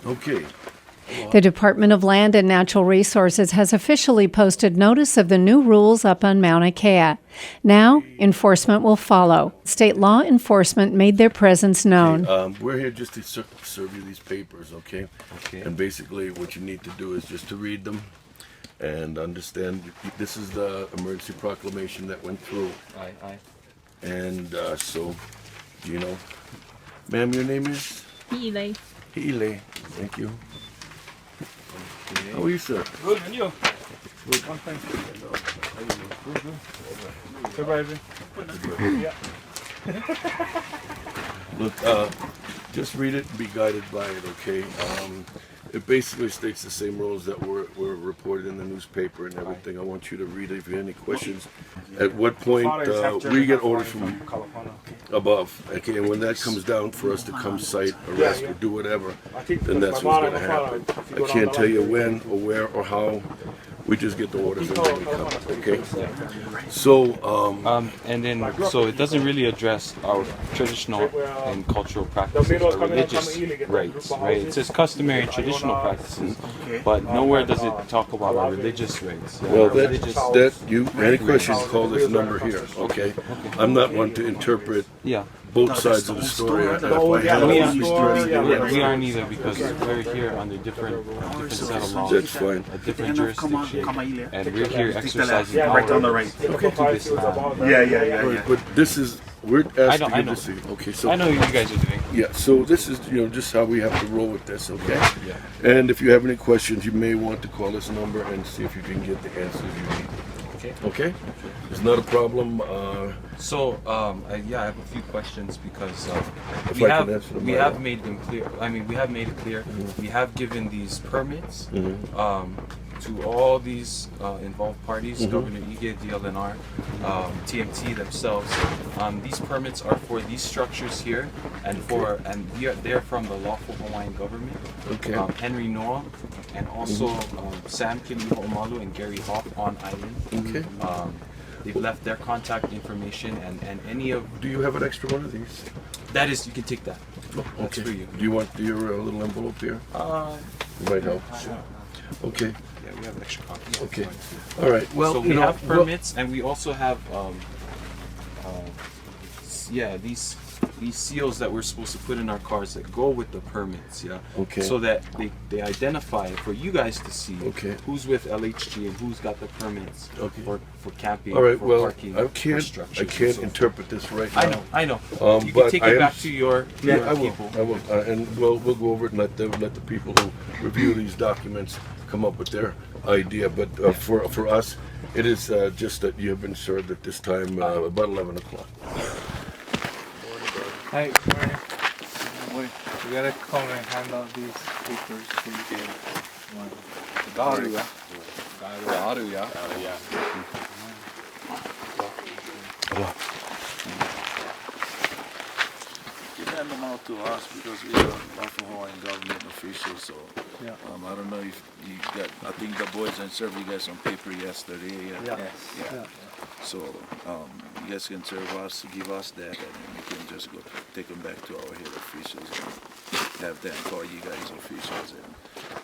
Okay. The Department of Land and Natural Resources has officially posted notice of the new rules up on Mauna Kea. Now, enforcement will follow. State law enforcement made their presence known. We're here just to serve you these papers, okay? And basically what you need to do is just to read them and understand this is the emergency proclamation that went through. Aye. And so, you know, ma'am, your name is? Hi'ilei. Hi'ilei. Thank you. How are you, sir? Good, and you? Good, one thing. Good. Yeah. Look, just read it and be guided by it, okay? It basically states the same rules that were reported in the newspaper and everything. I want you to read it if you have any questions. At what point we get orders from above, okay? And when that comes down for us to come cite, arrest, or do whatever, then that's what's going to happen. I can't tell you when or where or how. We just get the orders and then we come, okay? So, and then, so it doesn't really address our traditional and cultural practices or religious rights, right? It says customary and traditional practices, but nowhere does it talk about our religious rights. Well, any questions, call this number here, okay? I'm not one to interpret both sides of the story. We aren't either because we're here under different set of laws. That's fine. A different jurisdiction, and we're here exercising power. Right on the right. Okay. To this land. Yeah. But this is, we're asking I you know. to see. Okay, so I know what you guys are doing. yeah, so this is, just how we have to roll with this, okay? And if you have any questions, you may want to call this number and see if you can get the answers you need. Okay? It's not a problem. I have a few questions because If we I can answer them right have now. made them clear. I mean, we have made it clear. We have given these permits to all these involved parties, Governor Ige, DLNR, TMT themselves. These permits are for these structures here, and they're from the lawful Hawaiian government. Okay. Henry Noah, and also Sam Kiliho'omalu and Gary Hoff on island. Okay. They've left their contact information and any of Do you have an extra one of these? that is, you can take that. That's Okay. for you. Do you want your little envelope here? It might help. Okay. Yeah, we have an extra copy. Yeah, Okay. it's fine. All right. Well, So we have permits, and we also have these seals that we're supposed to put in our cars that go with the permits, Okay. so that they identify it for you guys to see who's with LHG and who's got the permits for camping, All right. for Well, parking, I for can't structures. interpret this right now. I know. You but can take I it am- back to your I will. people. I will. And we'll go over it and let the people who review these documents come up with their idea. But for us, it is just that you have been served at this time about 11 o'clock. Hi, good morning. We gotta come and hand out these papers so you can. You hand them out to us because we are lawful Hawaiian government officials. So I don't know if you got. I think the boys and served you guys some paper yesterday. Yeah. So you guys can serve us, give us that, and then we can just go take them back to our head officials and have them call you guys officials and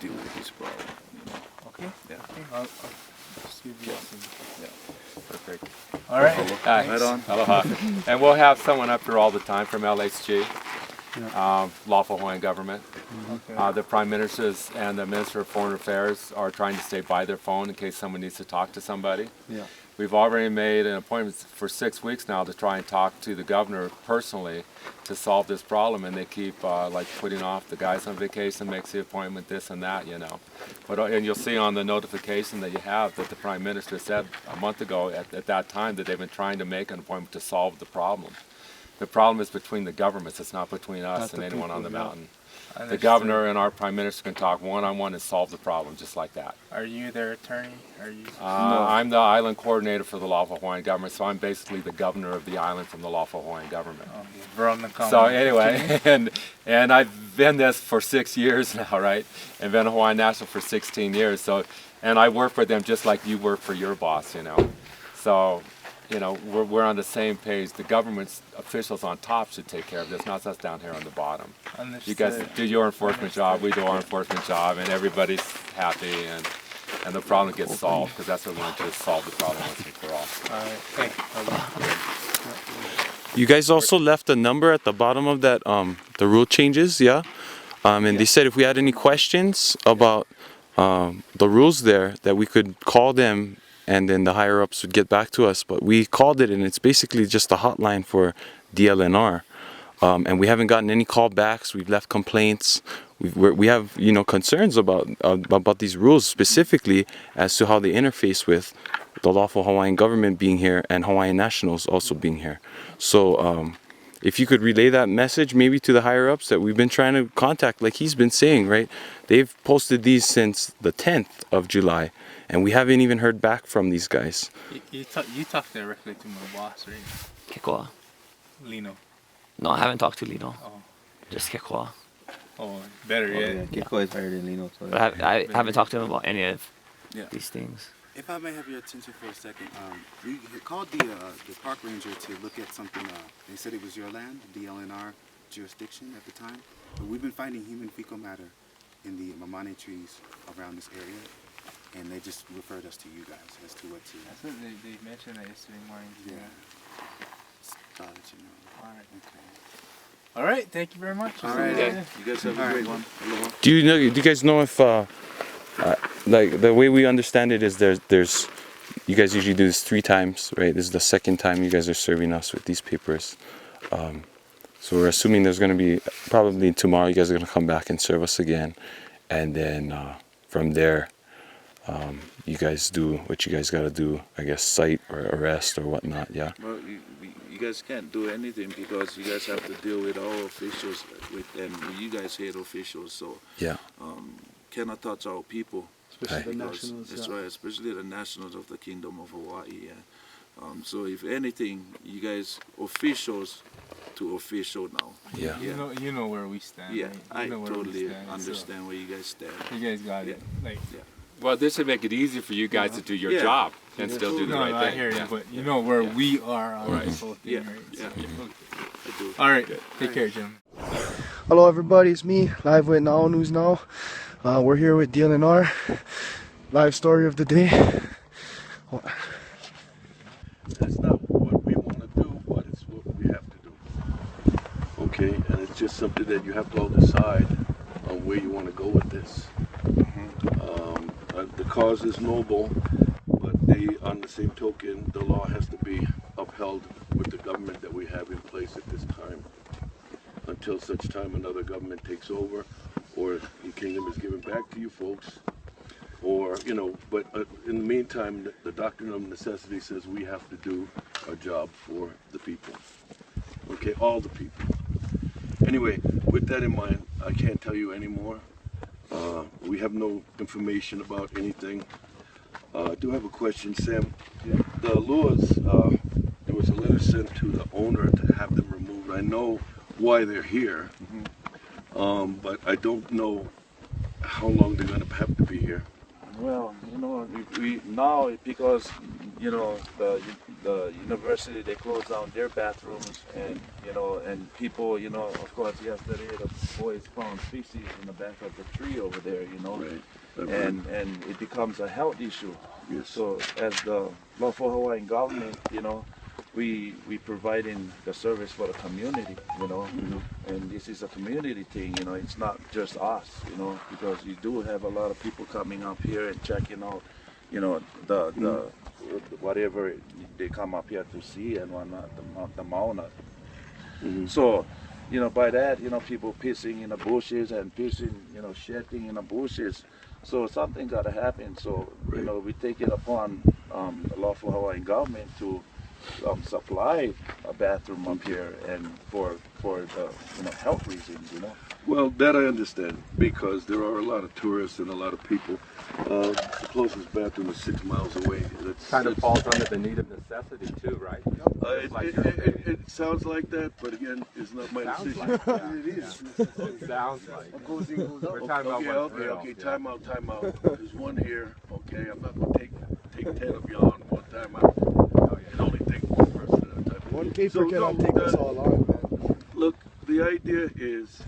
deal with this problem. Okay. Yeah. I'll just give you some. Perfect. All right. Hi. Right on. Aloha. And we'll have someone up here all the time from LHG, lawful Hawaiian government. Okay. The Prime Ministers and the Minister of Foreign Affairs are trying to stay by their phone in case someone needs to talk to somebody. Yeah. We've already made an appointment for 6 weeks now to try and talk to the governor personally to solve this problem, and they keep putting off. The guy's on vacation, makes the appointment, this and that, But and you'll see on the notification that you have that the Prime Minister said a month ago at that time that they've been trying to make an appointment to solve the problem. The problem is between the governments. It's not between us and anyone on the mountain. The governor and our Prime Minister can talk one-on-one and solve the problem just like that. Are you their attorney? Are you? I'm the island coordinator for the lawful Hawaiian government, so I'm basically the governor of the island from the lawful Hawaiian government. So anyway, and I've been this for 6 years now, right? And been a Hawaiian national for 16 years. So, and I work for them just like you work for your boss, So we're on the same page. The government's officials on top should take care of this, not us down here on the bottom. You guys do your enforcement job, we do our enforcement job, and everybody's happy, and the problem gets solved, because that's what we want to do, is solve the problem once and for all. All right, thank you. You guys also left a number at the bottom of that, the rule changes, yeah? And they said if we had any questions about the rules there, that we could call them and then the higher ups would get back to us. But we called it, and it's basically just a hotline for DLNR. And we haven't gotten any callbacks. We've left complaints. We have concerns about these rules, specifically as to how they interface with the lawful Hawaiian government being here and Hawaiian nationals also being here. So if you could relay that message maybe to the higher ups that we've been trying to contact, like he's been saying, right? They've posted these since the 10th of July, and we haven't even heard back from these guys. You talk directly to my boss, right? Kekoa. Lino. No, I haven't talked to Lino. Oh, Just Kekoa. oh, better yet. Kiko is higher than Lino. So But I haven't talked to him about any of Yeah. these things. If I may have your attention for a second, we had called the park ranger to look at something. They said it was your land, DLNR jurisdiction at the time. But we've been finding human fecal matter in the mamane trees around this area, and they just referred us to you guys as to what to. That's what they mentioned that yesterday morning. Yeah. Just thought that you know. All right. Okay. All right. Thank you very much. All right. You guys have a great one. Aloha. Do you guys know if like the way we understand it is there's you guys usually do this 3 times, right? This is the second time you guys are serving us with these papers. So we're assuming there's going to be, probably tomorrow you guys are going to come back and serve us again, and then from there you guys do what you guys got to do, I guess, cite or arrest or whatnot. Yeah. Well, you guys can't do anything because you guys have to deal with our officials, and you guys head officials, so Yeah. cannot touch our people. Especially the nationals. That's right, especially the nationals of the Kingdom of Hawaii. Yeah. So if anything, you guys officials to official now. Yeah. You know where we stand. Yeah, right? I You know where we totally stand, understand where you guys stand. So you guys got it. Like, Well, this should make it easy for you guys to do your Yeah. job and still do the no, right I thing. hear you, Yeah. but you know where we are on Right. this whole thing, Yeah. right? Yeah. I do. All right. Take care, Jim. Hello everybody, it's me, live with Now News Now. We're here with DLNR. Live story of the day. That's not what we want to do, but it's what we have to do. Okay, and it's just something that you have to all decide on where you want to go with this. The cause is noble, but on the same token, the law has to be upheld with the government that we have in place at this time, until such time another government takes over, or the kingdom is given back to you folks. Or, but in the meantime, the doctrine of necessity says we have to do our job for the people. Okay, all the people. Anyway, with that in mind, I can't tell you anymore. We have no information about anything. I do have a question, Sam. The laws, there was a letter sent to the owner to have them removed. I know why they're here, but I don't know how long they're going to have to be here. Well, we now, because the university, they closed down their bathrooms, and and people, of course, yesterday the boys found feces in the back of the tree over there, Right. and it becomes a health issue. Yes. So as the lawful Hawaiian government, we providing the service for the community, and this is a community thing, it's not just us, because you do have a lot of people coming up here and checking out, the whatever they come up here to see and whatnot, the Mauna. So, by that, people pissing in the bushes and pissing, shedding in the bushes. So something got to happen. So, we take it upon the lawful Hawaiian government to supply a bathroom up here, and for the health reasons, Well, that I understand, because there are a lot of tourists and a lot of people. The closest bathroom is 6 miles away. Kind of falls under the need of necessity too, right? It sounds like that, but again, it's not my Sounds decision. like that. It is. It sounds like. We're talking about Okay, what's real. okay, time out. There's one here, okay? I'm not going to take 10 of y'all on one time out. It only take One paper So, cannot no, take us all on, man. Look, the idea is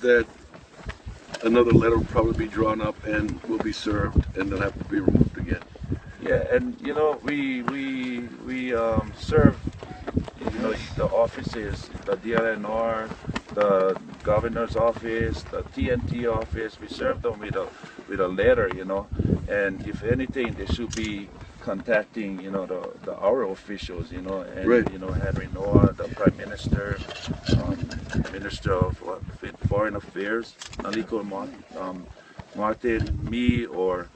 that another letter will probably be drawn up and will be served, and then have to be removed again. Yeah, and you know, we serve, you know, the offices, the DLNR, the governor's office, the TNT office. We serve them with a letter, you know, and if anything, they should be contacting, you know, our officials, you know, and Right. you know, Henry Noah, the Prime Minister, Minister of Foreign Affairs, Naliko Martin, me, or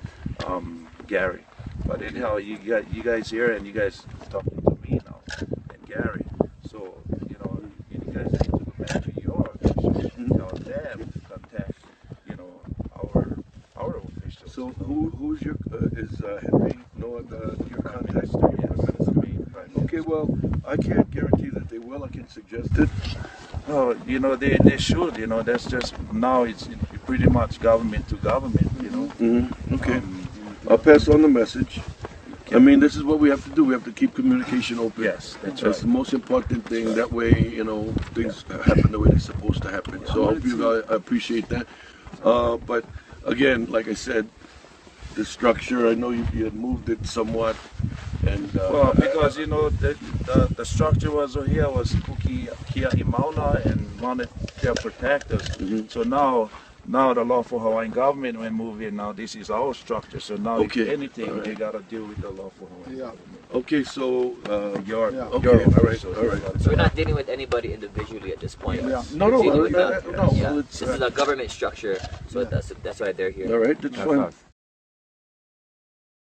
Gary. But anyhow, you guys here, and you guys talking to me now, and Gary. So you know, you guys need to go back to your officials and tell them to contact, you know, our officials. So who's your is Henry Noah your Prime contact? Minister, yes, that's the main Prime Minister. Okay, well, I can't guarantee that they will. I can suggest it. Oh, you know, they should. You know, that's just now it's pretty much government to government. You know. Mm-hmm. Okay. I'll pass on the message. I mean, this is what we have to do. We have to keep communication open. Yes, that's That's the right. most important thing. That way, you know, things happen the way they're supposed to happen. So I hope you guys appreciate that. But again, like I said, the structure, I know you had moved it somewhat. And Well, because you know the structure was here was Kuki Kia Mauna and Mauna Kea protectors. So now the lawful Hawaiian government when move in. Now this is our structure. So now Okay. if anything, All right. they gotta deal with the lawful Hawaiian government. okay, so Your okay, all right, officials, all right. you gotta- So we're not dealing with anybody individually at this point. Yeah. No, We're dealing with no, the- no. yeah. Well, it's, This is a government structure, so that's why they're here. all right, that's That's fine. us.